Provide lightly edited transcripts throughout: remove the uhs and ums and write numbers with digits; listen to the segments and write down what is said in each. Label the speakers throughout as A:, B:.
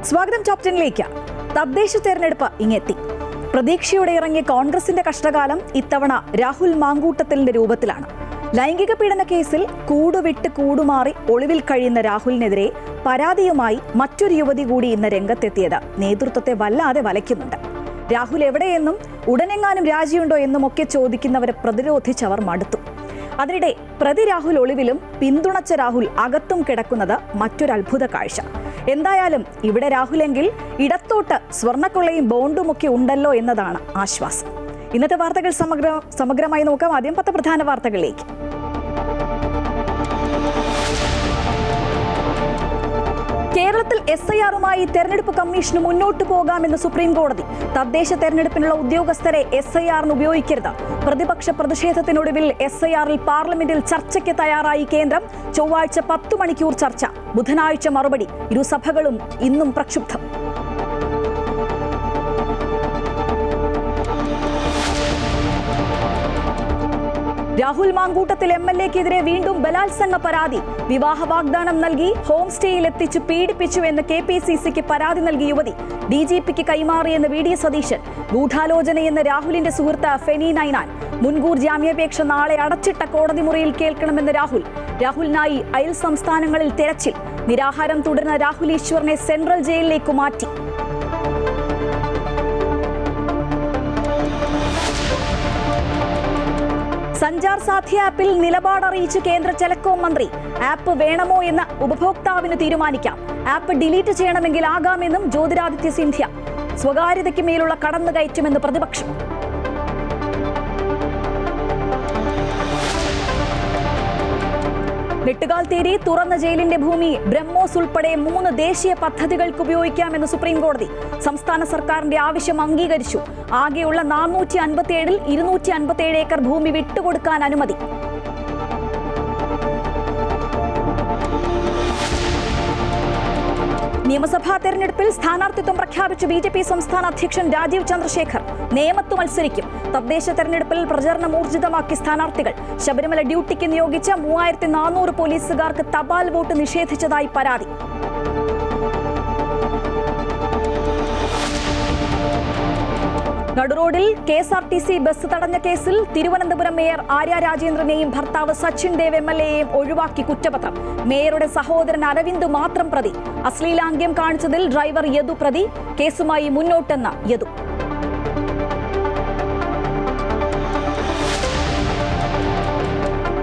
A: സ്വാഗതം ടോപ് 10ലേക്ക്. തദ്ദേശ തെരഞ്ഞെടുപ്പ് ഇങ്ങെത്തി. പ്രതീക്ഷയോടെ ഇറങ്ങിയ കോൺഗ്രസിന്റെ കഷ്ടകാലം ഇത്തവണ രാഹുൽ മാങ്കൂട്ടത്തിലിന്റെ രൂപത്തിലാണ്. ലൈംഗിക പീഡന കേസിൽ കൂടുവിട്ട് കൂടുമാറി ഒളിവിൽ കഴിയുന്ന രാഹുലിനെതിരെ പരാതിയുമായി മറ്റൊരു യുവതി കൂടി ഇന്ന് രംഗത്തെത്തിയത് നേതൃത്വത്തെ വല്ലാതെ വലയ്ക്കുന്നുണ്ട്. രാഹുൽ എവിടെയെന്നും ഉടനെങ്ങാനും രാജിയുണ്ടോ എന്നുമൊക്കെ ചോദിക്കുന്നവരെ പ്രതിരോധിച്ചവർ മടുത്തു. അതിനിടെ പ്രതി രാഹുൽ ഒളിവിലും പിന്തുണച്ച രാഹുൽ അകത്തും കിടക്കുന്നത് മറ്റൊരു അത്ഭുത കാഴ്ച. എന്തായാലും ഇവിടെ രാഹുലെങ്കിൽ ഇടത്തോട്ട് സ്വർണ്ണക്കൊള്ളയും ബോണ്ടുമൊക്കെ ഉണ്ടല്ലോ എന്നതാണ് ആശ്വാസം. ഇന്നത്തെ വാർത്തകൾ സമഗ്രമായി നോക്കാം. ആദ്യം 10 പ്രധാന വാർത്തകളിലേക്ക്. കേരളത്തിൽ SIR-മായി തെരഞ്ഞെടുപ്പ് കമ്മീഷന് മുന്നോട്ട് പോകാമെന്ന് സുപ്രീം കോടതി. തദ്ദേശ തെരഞ്ഞെടുപ്പിനുള്ള ഉദ്യോഗസ്ഥരെ SIR-ന് ഉപയോഗിക്കരുത്. പ്രതിപക്ഷ പ്രതിഷേധത്തിനൊടുവിൽ SIR-ൽ പാർലമെന്റിൽ ചർച്ചയ്ക്ക് തയ്യാറായി കേന്ദ്രം. ചൊവ്വാഴ്ച 10 മണിക്കൂർ ചർച്ച, ബുധനാഴ്ച മറുപടി. ഇരുസഭകളും ഇന്നും പ്രക്ഷുബ്ധം. രാഹുൽ മാങ്കൂട്ടത്തിൽ MLA-ക്കെതിരെ വീണ്ടും ബലാത്സംഗ പരാതി. വിവാഹ വാഗ്ദാനം നൽകി ഹോം സ്റ്റേയിൽ എത്തിച്ച് പീഡിപ്പിച്ചുവെന്ന് KPCC-ക്ക് പരാതി നൽകിയ യുവതി DGP-ക്ക് കൈമാറിയെന്ന് VD സതീശൻ. ഗൂഢാലോചനയെന്ന് രാഹുലിന്റെ സുഹൃത്ത് ഫെനി നൈനാൻ. മുൻകൂർ ജാമ്യാപേക്ഷ നാളെ അടച്ചിട്ട കോടതി മുറിയിൽ കേൾക്കണമെന്ന് രാഹുലിനായി അയൽ സംസ്ഥാനങ്ങളിൽ തെരച്ചിൽ. നിരാഹാരം തുടരുന്ന രാഹുൽ ഈശ്വറിനെ സെൻട്രൽ ജയിലിലേക്ക് മാറ്റി. സഞ്ചാർ സാധ്യ ആപ്പിൽ നിലപാടറിയിച്ച് കേന്ദ്ര ടെലികോം മന്ത്രി. ആപ്പ് വേണമോ എന്ന് ഉപഭോക്താവിന് തീരുമാനിക്കാം. ആപ്പ് ഡിലീറ്റ് ചെയ്യണമെങ്കിൽ ആകാമെന്നും ജ്യോതിരാദിത്യ സിന്ധ്യ. സ്വകാര്യതയ്ക്ക് മേലുള്ള കടന്നുകയറ്റുമെന്ന് പ്രതിപക്ഷം. വെട്ടുകാൽ തേരി തുറന്ന ജയിലിന്റെ ഭൂമി ബ്രഹ്മോസ് ഉൾപ്പെടെ 3 ദേശീയ പദ്ധതികൾക്ക് ഉപയോഗിക്കാമെന്ന് സുപ്രീം കോടതി. സംസ്ഥാന സർക്കാരിന്റെ ആവശ്യം അംഗീകരിച്ചു. ആകെയുള്ള 457-ൽ 257 ഏക്കർ ഭൂമി വിട്ടുകൊടുക്കാൻ അനുമതി. നിയമസഭാ തെരഞ്ഞെടുപ്പിൽ സ്ഥാനാർത്ഥിത്വം പ്രഖ്യാപിച്ച BJP സംസ്ഥാന അധ്യക്ഷൻ രാജീവ് ചന്ദ്രശേഖർ നേമത്ത് മത്സരിക്കും. തദ്ദേശ തെരഞ്ഞെടുപ്പിൽ പ്രചരണം ഊർജിതമാക്കി സ്ഥാനാർത്ഥികൾ. ശബരിമല ഡ്യൂട്ടിക്ക് നിയോഗിച്ച 3400 പോലീസുകാർക്ക് തപാൽ വോട്ട് നിഷേധിച്ചതായി പരാതി. നടുറോഡിൽ KSRTC ബസ് തടഞ്ഞ കേസിൽ തിരുവനന്തപുരം മേയർ ആര്യ രാജേന്ദ്രനെയും ഭർത്താവ് സച്ചിൻ ദേവ് MLA-യെയും ഒഴിവാക്കി കുറ്റപത്രം. മേയറുടെ സഹോദരൻ അരവിന്ദ് മാത്രം പ്രതി. അശ്ലീലാംഗ്യം കാണിച്ചതിൽ ഡ്രൈവർ യദു പ്രതി. കേസുമായി മുന്നോട്ടെന്ന യദു.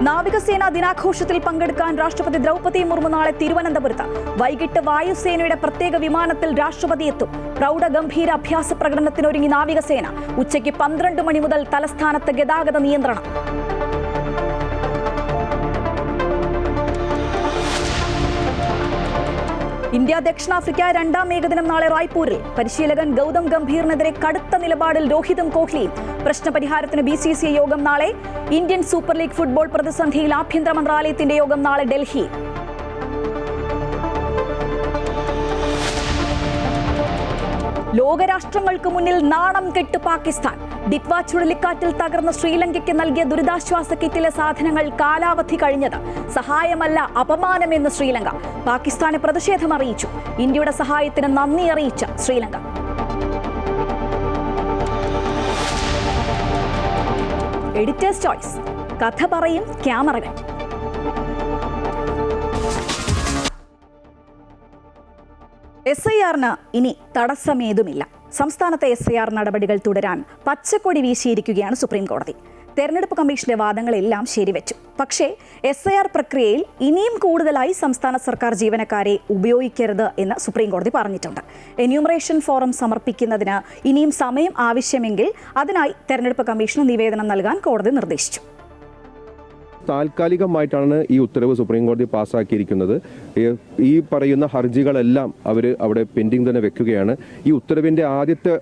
A: നാവികസേനാ ദിനാഘോഷത്തിൽ പങ്കെടുക്കാൻ രാഷ്ട്രപതി ദ്രൗപദി മുർമു നാളെ തിരുവനന്തപുരത്ത്. വൈകിട്ട് വായുസേനയുടെ പ്രത്യേക വിമാനത്തിൽ രാഷ്ട്രപതി എത്തും. പ്രൗഢഗംഭീര അഭ്യാസ പ്രകടനത്തിനൊരുങ്ങി നാവികസേന. ഉച്ചയ്ക്ക് 12 മണി മുതൽ തലസ്ഥാനത്ത് ഗതാഗത നിയന്ത്രണം. ഇന്ത്യ ദക്ഷിണാഫ്രിക്ക 2ാം ഏകദിനം നാളെ റായ്പൂരിൽ. പരിശീലകൻ ഗൗതം ഗംഭീറിനെതിരെ കടുത്ത നിലപാടിൽ രോഹിതും കോഹ്ലിയും. പ്രശ്നപരിഹാരത്തിന് BCCI യോഗം നാളെ. ഇന്ത്യൻ സൂപ്പർ ലീഗ് ഫുട്ബോൾ പ്രതിസന്ധിയിൽ ആഭ്യന്തര മന്ത്രാലയത്തിന്റെ യോഗം നാളെ ഡൽഹിയിൽ. ലോകരാഷ്ട്രങ്ങൾക്ക് മുന്നിൽ നാണം കെട്ട് പാകിസ്ഥാൻ. ഡിറ്റ്വ ചുഴലിക്കാറ്റിൽ തകർന്ന ശ്രീലങ്കയ്ക്ക് നൽകിയ ദുരിതാശ്വാസ കിറ്റിലെ സാധനങ്ങൾ കാലാവധി കഴിഞ്ഞത്. സഹായമല്ല, അപമാനമെന്ന് ശ്രീലങ്ക. പാകിസ്ഥാനെ പ്രതിഷേധം അറിയിച്ചു. ഇന്ത്യയുടെ സഹായത്തിന് നന്ദി അറിയിച്ച ശ്രീലങ്ക. Editors choice. കഥ പറയും ക്യാമറകൾ. SIR-ന് ഇനി തടസ്സമേതുമില്ല. സംസ്ഥാനത്തെ SIR നടപടികൾ തുടരാൻ പച്ചക്കൊടി വീശിയിരിക്കുകയാണ് സുപ്രീം കോടതി. തെരഞ്ഞെടുപ്പ് കമ്മീഷന്റെ വാദങ്ങളെല്ലാം ശരിവെച്ചു. പക്ഷേ SIR പ്രക്രിയയിൽ ഇനിയും കൂടുതലായി സംസ്ഥാന സർക്കാർ ജീവനക്കാരെ ഉപയോഗിക്കരുത് എന്ന് സുപ്രീം കോടതി പറഞ്ഞിട്ടുണ്ട്. എന്യൂമറേഷൻ ഫോറം സമർപ്പിക്കുന്നതിന് ഇനിയും സമയം ആവശ്യമെങ്കിൽ അതിനായി തെരഞ്ഞെടുപ്പ് കമ്മീഷന് നിവേദനം നൽകാൻ കോടതി നിർദ്ദേശിച്ചു.
B: താൽക്കാലികമായിട്ടാണ് ഈ ഉത്തരവ് സുപ്രീം കോടതി പാസ്സാക്കിയിരിക്കുന്നത്. ഈ പറയുന്ന ഹർജികളെല്ലാം അവർ അവിടെ പെൻഡിങ് തന്നെ വെക്കുകയാണ്. ഈ ഉത്തരവിൻ്റെ ആദ്യത്തെ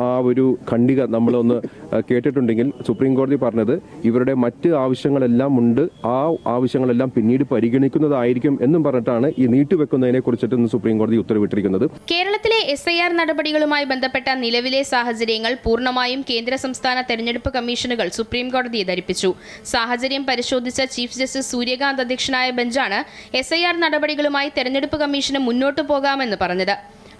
B: ആ ഒരു ഖണ്ഡിക നമ്മളൊന്ന് കേട്ടിട്ടുണ്ടെങ്കിൽ സുപ്രീം കോടതി പറഞ്ഞത് ഇവരുടെ മറ്റ് ആവശ്യങ്ങളെല്ലാം ഉണ്ട്, ആ ആവശ്യങ്ങളെല്ലാം പിന്നീട് പരിഗണിക്കുന്നതായിരിക്കും എന്നും പറഞ്ഞിട്ടാണ് ഈ നീട്ടിവെക്കുന്നതിനെ കുറിച്ചിട്ട് സുപ്രീം കോടതി ഉത്തരവിട്ടിരിക്കുന്നത്.
C: കേരളത്തിലെ SIR നടപടികളുമായി ബന്ധപ്പെട്ട നിലവിലെ സാഹചര്യങ്ങൾ പൂർണ്ണമായും കേന്ദ്ര സംസ്ഥാന തെരഞ്ഞെടുപ്പ് കമ്മീഷനുകൾ സുപ്രീം കോടതിയെ ധരിപ്പിച്ചു. സാഹചര്യം പരിശോധിച്ച ചീഫ് ജസ്റ്റിസ് സൂര്യകാന്ത് അധ്യക്ഷനായ ബെഞ്ചാണ് SIR നടപടികളുമായി തെരഞ്ഞെടുപ്പ് കമ്മീഷന് മുന്നോട്ടു പോകാമെന്ന് പറഞ്ഞത്.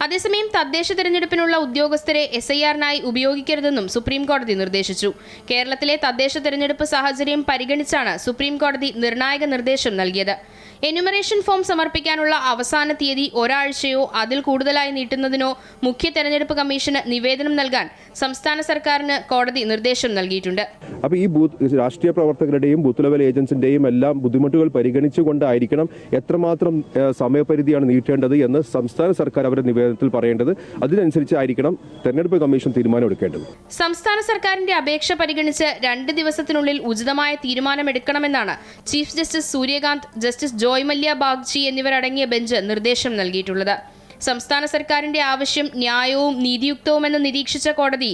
C: അതേസമയം തദ്ദേശ തെരഞ്ഞെടുപ്പിനുള്ള ഉദ്യോഗസ്ഥരെ SIR-നായി ഉപയോഗിക്കരുതെന്നും സുപ്രീം കോടതി നിർദ്ദേശിച്ചു. കേരളത്തിലെ തദ്ദേശ തെരഞ്ഞെടുപ്പ് സാഹചര്യം പരിഗണിച്ചാണ് സുപ്രീം കോടതി നിർണായക നിർദ്ദേശം നൽകിയത്. എന്യൂമറേഷൻ ഫോം സമർപ്പിക്കാനുള്ള അവസാന തീയതി ഒരാഴ്ചയോ അതിൽ കൂടുതലായി നീട്ടുന്നതിനോ മുഖ്യ തെരഞ്ഞെടുപ്പ് കമ്മീഷന് നിവേദനം നൽകാൻ സംസ്ഥാന സർക്കാരിന് കോടതി നിർദ്ദേശം നൽകിയിട്ടുണ്ട്.
B: അപ്പോൾ ഈ രാഷ്ട്രീയ പ്രവർത്തകരുടെയും ബൂത്ത് ലെവൽ ഏജൻസിന്റെയും എല്ലാം ബുദ്ധിമുട്ടുകൾ പരിഗണിച്ചുകൊണ്ടായിരിക്കണം എത്രമാത്രം സമയപരിധിയാണ് നീട്ടേണ്ടത് എന്ന് സംസ്ഥാന സർക്കാർ അവരുടെ നിവേദനത്തിൽ പറയേണ്ടത്. അതിനനുസരിച്ചായിരിക്കണം തെരഞ്ഞെടുപ്പ് കമ്മീഷൻ തീരുമാനമെടുക്കേണ്ടത്.
C: സംസ്ഥാന സർക്കാരിന്റെ അപേക്ഷ പരിഗണിച്ച് 2 ദിവസത്തിനുള്ളിൽ ഉചിതമായ തീരുമാനമെടുക്കണമെന്നാണ് chief justice Suryakant, justice Joymalya Bagchi എന്നിവരടങ്ങിയ ബെഞ്ച് നിർദ്ദേശം നൽകിയിട്ടുള്ളത്. സംസ്ഥാന സർക്കാരിന്റെ ആവശ്യം ന്യായവും നീതിയുക്തവുമെന്ന് നിരീക്ഷിച്ച കോടതി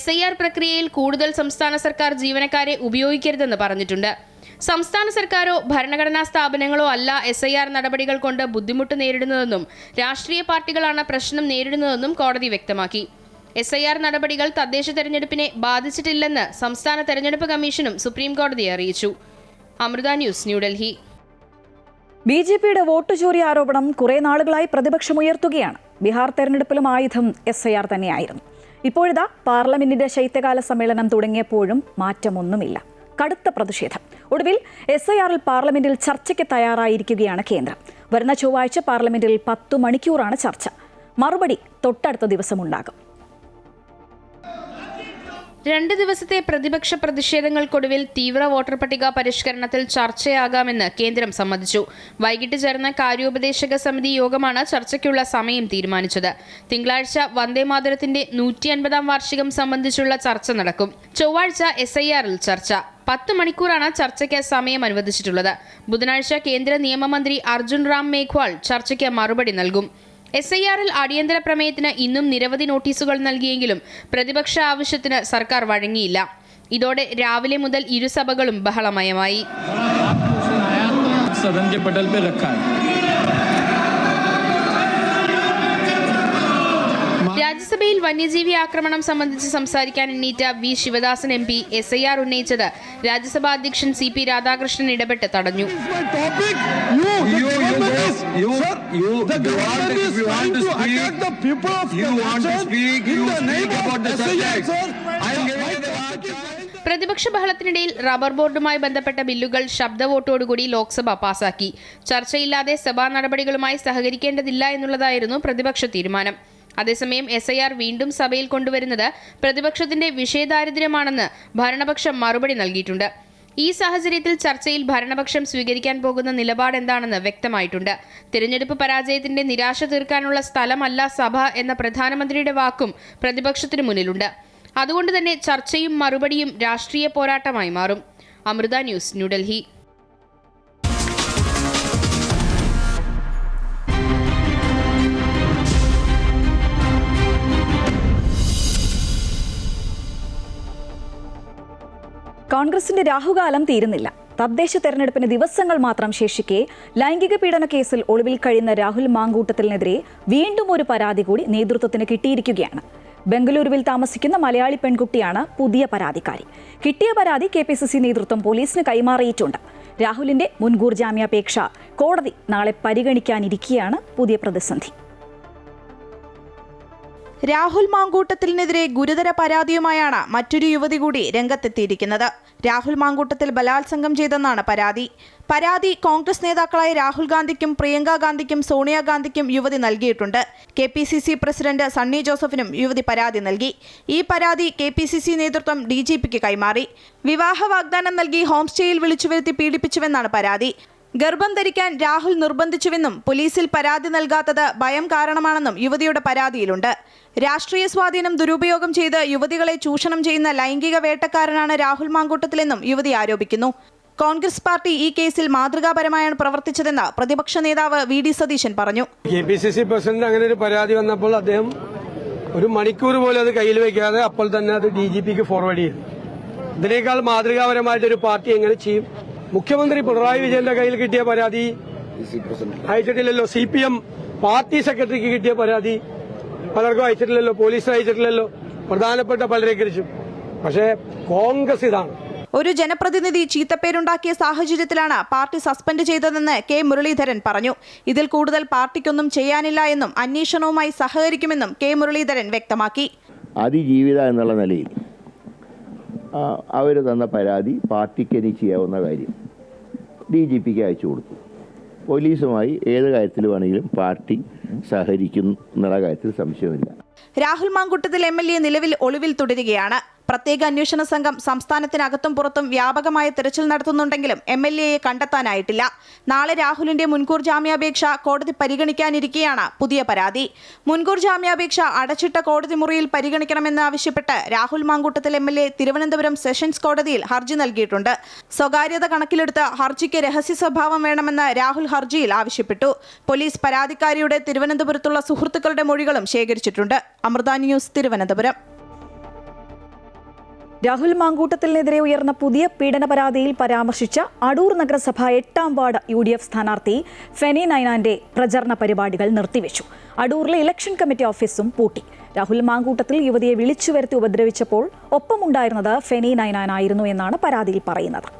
C: SIR പ്രക്രിയയിൽ കൂടുതൽ സംസ്ഥാന സർക്കാർ ജീവനക്കാരെ ഉപയോഗിക്കരുതെന്ന് പറഞ്ഞിട്ടുണ്ട്. സംസ്ഥാന സർക്കാരോ ഭരണഘടനാ സ്ഥാപനങ്ങളോ അല്ല SIR നടപടികൾ കൊണ്ട് ബുദ്ധിമുട്ട് നേരിടുന്നതെന്നും രാഷ്ട്രീയ പാർട്ടികളാണ് പ്രശ്നം നേരിടുന്നതെന്നും കോടതി വ്യക്തമാക്കി. SIR നടപടികൾ തദ്ദേശ തെരഞ്ഞെടുപ്പിനെ ബാധിച്ചിട്ടില്ലെന്ന് സംസ്ഥാന തെരഞ്ഞെടുപ്പ് കമ്മീഷനും സുപ്രീം കോടതിയെ അറിയിച്ചു. അമൃത ന്യൂസ്, ന്യൂഡൽഹി.
A: BJPയുടെ വോട്ട് ചോരി ആരോപണം കുറെ നാളുകളായി പ്രതിപക്ഷമുയർത്തുകയാണ്. ബീഹാർ തെരഞ്ഞെടുപ്പിലും ആയുധം SIR തന്നെയായിരുന്നു. ഇപ്പോഴിതാ പാർലമെന്റിന്റെ ശൈത്യകാല സമ്മേളനം തുടങ്ങിയപ്പോഴും മാറ്റമൊന്നുമില്ല. കടുത്ത പ്രതിഷേധം. ഒടുവിൽ SIR-ൽ പാർലമെന്റിൽ ചർച്ചയ്ക്ക് തയ്യാറായിരിക്കുകയാണ് കേന്ദ്രം. വരുന്ന ചൊവ്വാഴ്ച പാർലമെന്റിൽ 10 മണിക്കൂറാണ് ചർച്ച. മറുപടി തൊട്ടടുത്ത ദിവസമുണ്ടാകും.
C: 2 ദിവസത്തെ പ്രതിപക്ഷ പ്രതിഷേധങ്ങൾക്കൊടുവിൽ തീവ്ര വോട്ടർ പട്ടിക പരിഷ്കരണത്തിൽ ചർച്ചയാകാമെന്ന് കേന്ദ്രം സമ്മതിച്ചു. വൈകിട്ട് ചേർന്ന കാര്യോപദേശക സമിതി യോഗമാണ് ചർച്ചയ്ക്കുള്ള സമയം തീരുമാനിച്ചത്. തിങ്കളാഴ്ച വന്ദേമാതരത്തിന്റെ 150-ാം വാർഷികം സംബന്ധിച്ചുള്ള ചർച്ച നടക്കും. ചൊവ്വാഴ്ച SIR-ൽ ചർച്ച. 10 മണിക്കൂറാണ് ചർച്ചയ്ക്ക് സമയം അനുവദിച്ചിട്ടുള്ളത്. ബുധനാഴ്ച കേന്ദ്ര നിയമമന്ത്രി അർജുൻ റാം മേഘ്വാൾ ചർച്ചയ്ക്ക് മറുപടി നൽകും. SIR-ൽ അടിയന്തര പ്രമേയത്തിന് ഇന്നും നിരവധി നോട്ടീസുകൾ നൽകിയെങ്കിലും പ്രതിപക്ഷ ആവശ്യത്തിന് സർക്കാർ വഴങ്ങിയില്ല. ഇതോടെ രാവിലെ മുതൽ ഇരുസഭകളും ബഹളമയമായി. രാജ്യസഭയിൽ വന്യജീവി ആക്രമണം സംബന്ധിച്ച് സംസാരിക്കാൻ എണ്ണീറ്റ V. ശിവദാസൻ MP SIR ഉന്നയിച്ചത് രാജ്യസഭാ അധ്യക്ഷൻ CP രാധാകൃഷ്ണൻ ഇടപെട്ട് തടഞ്ഞു. പ്രതിപക്ഷ ബഹളത്തിനിടയിൽ റബ്ബർ ബോർഡുമായി ബന്ധപ്പെട്ട ബില്ലുകൾ ശബ്ദ വോട്ടോടുകൂടി ലോക്സഭ പാസാക്കി. ചർച്ചയില്ലാതെ സഭാ നടപടികളുമായി സഹകരിക്കേണ്ടതില്ല എന്നുള്ളതായിരുന്നു പ്രതിപക്ഷ തീരുമാനം. അതേസമയം SIR വീണ്ടും സഭയിൽ കൊണ്ടുവരുന്നത് പ്രതിപക്ഷത്തിന്റെ വിഷയദാരിദ്ര്യമാണെന്ന് ഭരണപക്ഷം മറുപടി നൽകിയിട്ടുണ്ട്. ഈ സാഹചര്യത്തിൽ ചർച്ചയിൽ ഭരണപക്ഷം സ്വീകരിക്കാൻ പോകുന്ന നിലപാട് എന്താണെന്ന് വ്യക്തമായിട്ടുണ്ട്. തിരഞ്ഞെടുപ്പ് പരാജയത്തിന്റെ നിരാശ തീർക്കാനുള്ള സ്ഥലമല്ല സഭ എന്ന പ്രധാനമന്ത്രിയുടെ വാക്കും പ്രതിപക്ഷത്തിനു മുന്നിലുണ്ട്. അതുകൊണ്ട് തന്നെ ചർച്ചയും മറുപടിയും രാഷ്ട്രീയ പോരാട്ടമായി മാറും. അമൃത ന്യൂസ്, ന്യൂഡൽഹി.
A: കോൺഗ്രസിന്റെ രാഹുകാലം തീരുന്നില്ല. തദ്ദേശ തെരഞ്ഞെടുപ്പിന് ദിവസങ്ങൾ മാത്രം ശേഷിക്കെ ലൈംഗിക പീഡന കേസിൽ ഒളിവിൽ കഴിയുന്ന രാഹുൽ മാങ്കൂട്ടത്തിനെതിരെ വീണ്ടും ഒരു പരാതി കൂടി നേതൃത്വത്തിന് കിട്ടിയിരിക്കുകയാണ്. ബംഗളൂരുവിൽ താമസിക്കുന്ന മലയാളി പെൺകുട്ടിയാണ് പുതിയ പരാതിക്കാരി. കിട്ടിയ പരാതി KPCC നേതൃത്വം പോലീസിന് കൈമാറിയിട്ടുണ്ട്. രാഹുലിന്റെ മുൻകൂർ ജാമ്യാപേക്ഷ കോടതി നാളെ പരിഗണിക്കാനിരിക്കെയാണ് പുതിയ പ്രതിസന്ധി.
D: രാഹുൽ മാങ്കൂട്ടത്തിനെതിരെ ഗുരുതര പരാതിയുമായാണ് മറ്റൊരു യുവതി കൂടി രംഗത്തെത്തിയിരിക്കുന്നത്. രാഹുൽ മാങ്കൂട്ടത്തിൽ ബലാത്സംഗം ചെയ്തെന്നാണ് പരാതി കോൺഗ്രസ് നേതാക്കളായ രാഹുൽ ഗാന്ധിക്കും പ്രിയങ്ക ഗാന്ധിക്കും സോണിയാഗാന്ധിക്കും യുവതി നൽകിയിട്ടുണ്ട്. KPCC പ്രസിഡന്റ് സണ്ണി ജോസഫിനും യുവതി പരാതി നൽകി. ഈ പരാതി KPCC നേതൃത്വം DGPക്ക് കൈമാറി. വിവാഹ വാഗ്ദാനം നൽകി ഹോം സ്റ്റേയിൽ വിളിച്ചുവരുത്തി പീഡിപ്പിച്ചുവെന്നാണ് പരാതി. ഗർഭം ധരിക്കാൻ രാഹുൽ നിർബന്ധിച്ചുവെന്നും പോലീസിൽ പരാതി നൽകാത്തത് ഭയം കാരണമാണെന്നും യുവതിയുടെ പരാതിയിലുണ്ട്. രാഷ്ട്രീയ സ്വാധീനം ദുരുപയോഗം ചെയ്ത് യുവതികളെ ചൂഷണം ചെയ്യുന്ന ലൈംഗിക വേട്ടക്കാരനാണ് രാഹുൽ മാങ്കൂട്ടത്തിലെന്നും യുവതി ആരോപിക്കുന്നു. കോൺഗ്രസ് പാർട്ടി ഈ കേസിൽ മാതൃകാപരമായാണ് പ്രവർത്തിച്ചതെന്ന് പ്രതിപക്ഷ നേതാവ് VD സതീശൻ പറഞ്ഞു.
E: KPCC പ്രസിഡന്റ് അങ്ങനെ ഒരു പരാതി വന്നപ്പോൾ അദ്ദേഹം ഒരു മണിക്കൂർ പോലും അത് കയ്യിൽ വെക്കാതെ അപ്പോൾ തന്നെ അത് DGPക്ക് ഫോർവേഡ് ചെയ്തു. ഇതിനേക്കാൾ മാതൃകാപരമായിട്ടൊരു പാർട്ടി എങ്ങനെ ചെയ്യും? മുഖ്യമന്ത്രി പിണറായി വിജയന്റെ കയ്യിൽ കിട്ടിയ പരാതി അയച്ചിട്ടില്ലല്ലോ. CPM പാർട്ടി സെക്രട്ടറിക്ക് കിട്ടിയ പരാതി പലർക്കും അയച്ചിട്ടില്ലല്ലോ. പോലീസിന് അയച്ചിട്ടില്ലല്ലോ. പ്രധാനപ്പെട്ട പലരെ കുറിച്ചും. പക്ഷേ കോൺഗ്രസ് ഇതാണ്.
D: ഒരു ജനപ്രതിനിധി ചീത്തപ്പേരുണ്ടാക്കിയ സാഹചര്യത്തിലാണ് പാർട്ടി സസ്പെൻഡ് ചെയ്തതെന്ന് കെ മുരളീധരൻ പറഞ്ഞു. ഇതിൽ കൂടുതൽ പാർട്ടിക്കൊന്നും ചെയ്യാനില്ല എന്നും അന്വേഷണവുമായി സഹകരിക്കുമെന്നും കെ മുരളീധരൻ വ്യക്തമാക്കി.
F: അതിജീവിത എന്നുള്ള നിലയിൽ അവർ തന്ന പരാതി പാർട്ടിക്ക് ഇനി ചെയ്യാവുന്ന കാര്യം DGPക്ക് അയച്ചു കൊടുത്തു. പോലീസുമായി ഏത് കാര്യത്തിൽ വേണമെങ്കിലും പാർട്ടി സഹകരിക്കും എന്നുള്ള കാര്യത്തിൽ സംശയമില്ല.
D: രാഹുൽ മാങ്കൂട്ടത്തിൽ MLA നിലവിൽ ഒളിവിൽ തുടരുകയാണ്. പ്രത്യേക അന്വേഷണ സംഘം സംസ്ഥാനത്തിനകത്തും പുറത്തും വ്യാപകമായ തിരച്ചിൽ നടത്തുന്നുണ്ടെങ്കിലും MLAയെ കണ്ടെത്താനായിട്ടില്ല. നാളെ രാഹുലിന്റെ മുൻകൂർ ജാമ്യാപേക്ഷ കോടതി പരിഗണിക്കാനിരിക്കെയാണ് പുതിയ പരാതി. മുൻകൂർ ജാമ്യാപേക്ഷ അടച്ചിട്ട കോടതി മുറിയിൽ പരിഗണിക്കണമെന്നാവശ്യപ്പെട്ട് രാഹുൽ മാങ്കൂട്ടത്തിൽ MLA തിരുവനന്തപുരം സെഷൻസ് കോടതിയിൽ ഹർജി നൽകിയിട്ടുണ്ട്. സ്വകാര്യത കണക്കിലെടുത്ത് ഹർജിക്ക് രഹസ്യ സ്വഭാവം വേണമെന്ന് രാഹുൽ ഹർജിയിൽ ആവശ്യപ്പെട്ടു. പോലീസ് പരാതിക്കാരിയുടെ തിരുവനന്തപുരത്തുള്ള സുഹൃത്തുക്കളുടെ മൊഴികളും ശേഖരിച്ചിട്ടുണ്ട്. അമൃത ന്യൂസ്, തിരുവനന്തപുരം.
A: രാഹുൽ മാങ്കൂട്ടത്തിനെതിരെ ഉയർന്ന പുതിയ പീഡന പരാതിയിൽ പരാമർശിച്ച അടൂർ നഗരസഭ 8ാം വാർഡ് UDF സ്ഥാനാർത്ഥി ഫെനി നൈനാന്റെ പ്രചരണ പരിപാടികൾ നിർത്തിവെച്ചു. അടൂറിലെ ഇലക്ഷൻ കമ്മിറ്റി ഓഫീസും പൂട്ടി. രാഹുൽ മാങ്കൂട്ടത്തിൽ യുവതിയെ വിളിച്ചു വരുത്തി ഉപദ്രവിച്ചപ്പോൾ ഒപ്പമുണ്ടായിരുന്നത് ഫെനി നൈനാനായിരുന്നു എന്നാണ് പരാതിയിൽ പറയുന്നത്.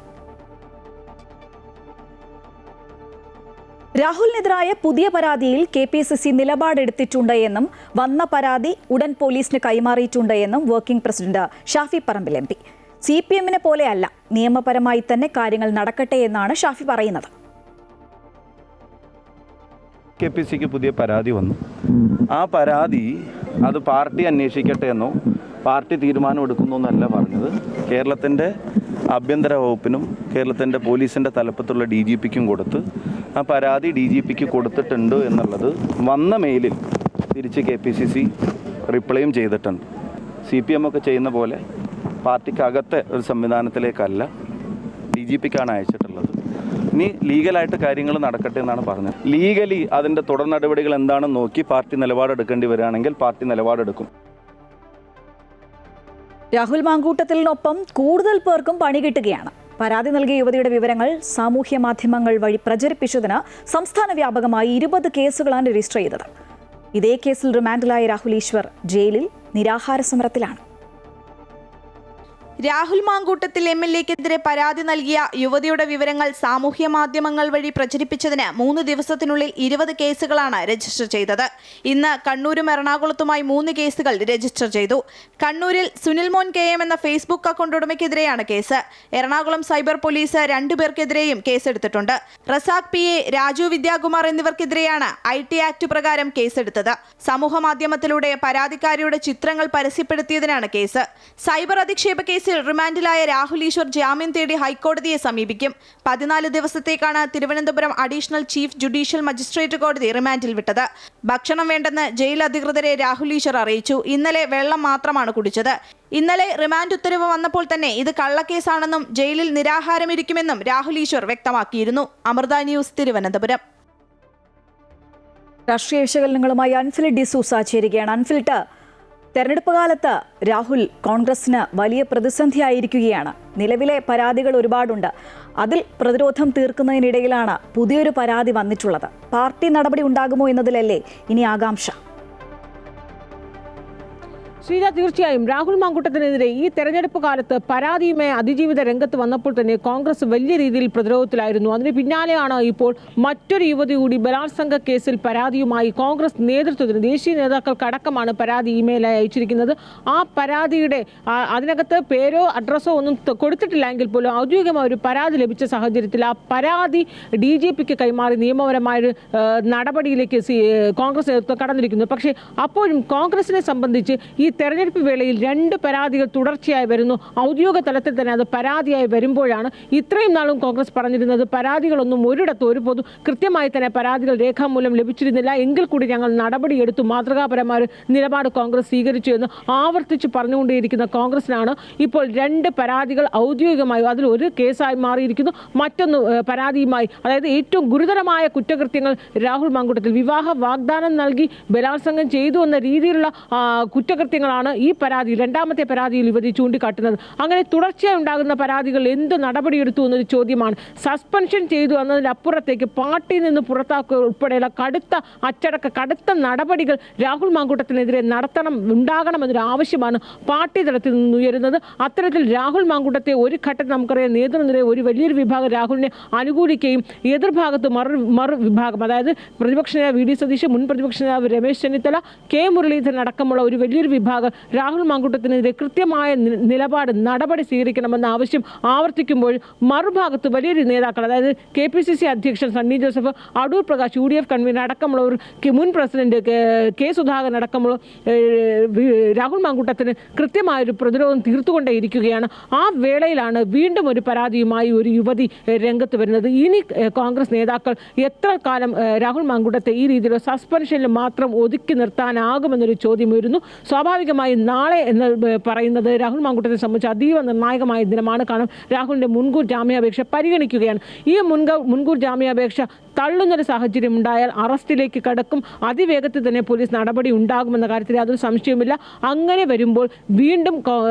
A: രാഹുലിനെതിരായ പുതിയ പരാതിയിൽ KPCC നിലപാടെടുത്തിട്ടുണ്ട് എന്നും വന്ന പരാതി ഉടൻ പോലീസിന് കൈമാറിയിട്ടുണ്ട് എന്നും working president Shafi Parambil MP. CPM-നെ പോലെയല്ല, നിയമപരമായി തന്നെ കാര്യങ്ങൾ നടക്കട്ടെ എന്നാണ് ഷാഫി പറയുന്നത്.
G: KPCക്ക് പുതിയ പരാതി വന്നു. ആ പരാതി അത് പാർട്ടി അന്വേഷിക്കട്ടെ എന്നോ പാർട്ടി തീരുമാനം എടുക്കുന്നു എന്നല്ല പറഞ്ഞത്. കേരളത്തിൻ്റെ ആഭ്യന്തര വകുപ്പിനും കേരളത്തിൻ്റെ പോലീസിൻ്റെ തലപ്പത്തുള്ള DGPക്കും കൊടുത്ത് ആ പരാതി DGPക്ക് കൊടുത്തിട്ടുണ്ട് എന്നുള്ളത് വന്ന മെയിലിൽ തിരിച്ച് KPCC റിപ്ലൈയും ചെയ്തിട്ടുണ്ട്. CPM ഒക്കെ ചെയ്യുന്ന പോലെ പാർട്ടിക്കകത്തെ ഒരു സംവിധാനത്തിലേക്കല്ല, DGPക്കാണ് അയച്ചിട്ടുള്ളത്. ഇനി ലീഗലായിട്ട് കാര്യങ്ങൾ നടക്കട്ടെ എന്നാണ് പറഞ്ഞത്. ലീഗലി അതിൻ്റെ തുടർ നടപടികൾ എന്താണെന്ന് നോക്കി പാർട്ടി നിലപാടെടുക്കേണ്ടി വരികയാണെങ്കിൽ പാർട്ടി നിലപാടെടുക്കും.
A: രാഹുൽ മാങ്കൂട്ടത്തിനൊപ്പം കൂടുതൽ പേർക്കും പണി കിട്ടുകയാണ്. പരാതി നൽകിയ യുവതിയുടെ വിവരങ്ങൾ സാമൂഹ്യ മാധ്യമങ്ങൾ വഴി പ്രചരിപ്പിച്ചതിന് സംസ്ഥാന വ്യാപകമായി 20 കേസുകളാണ് രജിസ്റ്റർ ചെയ്തത്. ഇതേ കേസിൽ റിമാൻഡിലായ രാഹുൽ ഈശ്വർ ജയിലിൽ നിരാഹാര സമരത്തിലാണ്.
D: രാഹുൽ മാങ്കൂട്ടത്തിൽ MLAക്കെതിരെ പരാതി നൽകിയ യുവതിയുടെ വിവരങ്ങൾ സാമൂഹ്യ മാധ്യമങ്ങൾ വഴി പ്രചരിപ്പിച്ചതിന് 3 ദിവസത്തിനുള്ളിൽ 20 കേസുകളാണ് രജിസ്റ്റർ ചെയ്തത്. ഇന്ന് കണ്ണൂരും എറണാകുളത്തുമായി 3 കേസുകൾ രജിസ്റ്റർ ചെയ്തു. കണ്ണൂരിൽ സുനിൽ മോൻ KM എന്ന ഫേസ്ബുക്ക് അക്കൗണ്ട് ഉടമയ്ക്കെതിരെയാണ് കേസ്. എറണാകുളം സൈബർ പോലീസ് 2 പേർക്കെതിരെയും കേസെടുത്തിട്ടുണ്ട്. റസാഖ് PA, രാജു വിദ്യാകുമാർ എന്നിവർക്കെതിരെയാണ് IT ആക്ട് പ്രകാരം കേസെടുത്തത്. സമൂഹ മാധ്യമത്തിലൂടെ പരാതിക്കാരിയുടെ ചിത്രങ്ങൾ പരസ്യപ്പെടുത്തിയതിനാണ് കേസ്. സൈബർ അധിക്ഷേപ കേസ് റിമാൻഡിലായ രാഹുൽ ഈശ്വർ ജാമ്യം തേടി ഹൈക്കോടതിയെ സമീപിക്കും. 14 ദിവസത്തേക്കാണ് Thiruvananthapuram additional chief judicial magistrate കോടതി റിമാൻഡിൽ വിട്ടത്. ഭക്ഷണം വേണ്ടെന്ന് ജയിൽ അധികൃതരെ രാഹുൽ ഈശ്വർ അറിയിച്ചു. ഇന്നലെ വെള്ളം മാത്രമാണ് കുടിച്ചത്. ഇന്നലെ റിമാൻഡ് ഉത്തരവ് വന്നപ്പോൾ തന്നെ ഇത് കള്ളക്കേസാണെന്നും ജയിലിൽ നിരാഹാരമിരിക്കുമെന്നും രാഹുൽ ഈശ്വർ വ്യക്തമാക്കിയിരുന്നു. അമൃത ന്യൂസ്, തിരുവനന്തപുരം.
A: രാഷ്ട്രീയ വിശകലനങ്ങളുമായി അൻഫിൽ ഡിസൂസ ചേരുകയാണ്. അൻഫിൽട്ട്, തെരഞ്ഞെടുപ്പ് കാലത്ത് രാഹുൽ കോൺഗ്രസിന് വലിയ പ്രതിസന്ധിയായിരിക്കുകയാണ്. നിലവിലെ പരാതികൾ ഒരുപാടുണ്ട്. അതിൽ പ്രതിരോധം തീർക്കുന്നതിനിടയിലാണ് പുതിയൊരു പരാതി വന്നിട്ടുള്ളത്. പാർട്ടി നടപടി ഉണ്ടാകുമോ എന്നതിലല്ലേ ഇനി ആകാംക്ഷ?
H: ശ്രീജ, തീർച്ചയായും രാഹുൽ മാങ്കൂട്ടത്തിനെതിരെ ഈ തെരഞ്ഞെടുപ്പ് കാലത്ത് പരാതിയുമായി അതിജീവിത രംഗത്ത് വന്നപ്പോൾ തന്നെ കോൺഗ്രസ് വലിയ രീതിയിൽ പ്രതിരോധത്തിലായിരുന്നു. അതിന് പിന്നാലെയാണ് ഇപ്പോൾ മറ്റൊരു യുവതി കൂടി ബലാത്സംഗ കേസിൽ പരാതിയുമായി കോൺഗ്രസ് നേതൃത്വത്തിന്, ദേശീയ നേതാക്കൾക്കടക്കമാണ് പരാതി ഇമെയിലായി അയച്ചിരിക്കുന്നത്. ആ പരാതിയുടെ അതിനകത്ത് പേരോ അഡ്രസ്സോ ഒന്നും കൊടുത്തിട്ടില്ലെങ്കിൽ പോലും ഔദ്യോഗികമായ ഒരു പരാതി ലഭിച്ച സാഹചര്യത്തിൽ ആ പരാതി DGPക്ക് കൈമാറി നിയമപരമായൊരു നടപടിയിലേക്ക് കോൺഗ്രസ് നേതൃത്വം കടന്നിരിക്കുന്നു. പക്ഷേ അപ്പോഴും കോൺഗ്രസിനെ സംബന്ധിച്ച് ഈ തെരഞ്ഞെടുപ്പ് വേളയിൽ 2 പരാതികൾ തുടർച്ചയായി വരുന്നു. ഔദ്യോഗിക തലത്തിൽ തന്നെ അത് പരാതിയായി വരുമ്പോഴാണ് ഇത്രയും നാളും കോൺഗ്രസ് പറഞ്ഞിരുന്നത് പരാതികളൊന്നും ഒരിടത്തും ഒരു കൃത്യമായി തന്നെ പരാതികൾ രേഖാമൂലം ലഭിച്ചിരുന്നില്ല, എങ്കിൽ കൂടി ഞങ്ങൾ നടപടിയെടുത്തു, മാതൃകാപരമായ നിലപാട് കോൺഗ്രസ് സ്വീകരിച്ചു എന്ന് ആവർത്തിച്ച് പറഞ്ഞുകൊണ്ടേയിരിക്കുന്ന കോൺഗ്രസിനാണ് ഇപ്പോൾ 2 പരാതികൾ ഔദ്യോഗികമായി, അതിൽ ഒരു കേസായി മാറിയിരിക്കുന്നു, മറ്റൊന്ന് പരാതിയുമായി. അതായത് ഏറ്റവും ഗുരുതരമായ കുറ്റകൃത്യങ്ങൾ രാഹുൽ മാങ്കൂട്ടത്തിൽ, വിവാഹ വാഗ്ദാനം നൽകി ബലാത്സംഗം ചെയ്തു എന്ന രീതിയിലുള്ള കുറ്റകൃത്യങ്ങൾ കുറ്റകൃത്യങ്ങളാണ് ഈ പരാതി, രണ്ടാമത്തെ പരാതിയിൽ യുവതി ചൂണ്ടിക്കാട്ടുന്നത്. അങ്ങനെ തുടർച്ചയായി ഉണ്ടാകുന്ന പരാതികൾ എന്ത് നടപടിയെടുത്തു എന്നൊരു ചോദ്യമാണ്. സസ്പെൻഷൻ ചെയ്തു എന്നതിനപ്പുറത്തേക്ക് പാർട്ടിയിൽ നിന്ന് പുറത്താക്കുക ഉൾപ്പെടെയുള്ള കടുത്ത നടപടികൾ രാഹുൽ മാങ്കൂട്ടത്തിനെതിരെ ഉണ്ടാകണമെന്നൊരു ആവശ്യമാണ് പാർട്ടി തലത്തിൽ നിന്ന് ഉയരുന്നത്. അത്തരത്തിൽ രാഹുൽ മാങ്കൂട്ടത്തെ ഒരു ഘട്ടത്തിൽ നമുക്കറിയാം നേതൃനിരയെ ഒരു വലിയൊരു വിഭാഗം രാഹുലിനെ അനുകൂലിക്കുകയും എതിർഭാഗത്ത് മറുവിഭാഗം, അതായത് പ്രതിപക്ഷ നേതാവ് വി ഡി സതീശ്, മുൻ പ്രതിപക്ഷ നേതാവ് രമേശ് ചെന്നിത്തല, കെ മുരളീധരൻ അടക്കമുള്ള ഒരു വലിയൊരു വിഭാഗം രാഹുൽ മാങ്കൂട്ടത്തിനെതിരെ കൃത്യമായ നടപടി സ്വീകരിക്കണമെന്ന ആവശ്യം ആവർത്തിക്കുമ്പോൾ മറുഭാഗത്ത് വലിയൊരു നേതാക്കൾ, അതായത് KPCC അധ്യക്ഷൻ സണ്ണി ജോസഫ്, അടൂർ പ്രകാശ് UDF കൺവീനർ അടക്കമുള്ളവർ, മുൻ പ്രസിഡന്റ് കെ സുധാകരൻ അടക്കമുള്ള രാഹുൽ മാങ്കൂട്ടത്തിന് കൃത്യമായൊരു പ്രതിരോധം തീർത്തുകൊണ്ടേയിരിക്കുകയാണ്. ആ വേളയിലാണ് വീണ്ടും ഒരു പരാതിയുമായി ഒരു യുവതി രംഗത്ത് വരുന്നത്. ഇനി കോൺഗ്രസ് നേതാക്കൾ എത്ര കാലം രാഹുൽ മാങ്കൂട്ടത്തെ ഈ രീതിയിലുള്ള സസ്പെൻഷനിൽ മാത്രം ഒതുക്കി നിർത്താനാകുമെന്നൊരു ചോദ്യം വരുന്നു. സ്വാഭാവികമായി നാളെ എന്ന് പറയുന്നത് രാഹുൽ മാങ്കൂട്ടത്തെ സംബന്ധിച്ച് അതീവ നിർണായകമായ ദിനമാണ്. കാരണം രാഹുലിൻ്റെ മുൻകൂർ ജാമ്യാപേക്ഷ പരിഗണിക്കുകയാണ്. ഈ മുൻകൂർ ജാമ്യാപേക്ഷ തള്ളുന്നൊരു സാഹചര്യം ഉണ്ടായാൽ അറസ്റ്റിലേക്ക് കടക്കും. അതിവേഗത്തിൽ തന്നെ പോലീസ് നടപടി ഉണ്ടാകുമെന്ന കാര്യത്തിൽ യാതൊരു സംശയവുമില്ല. അങ്ങനെ വരുമ്പോൾ വീണ്ടും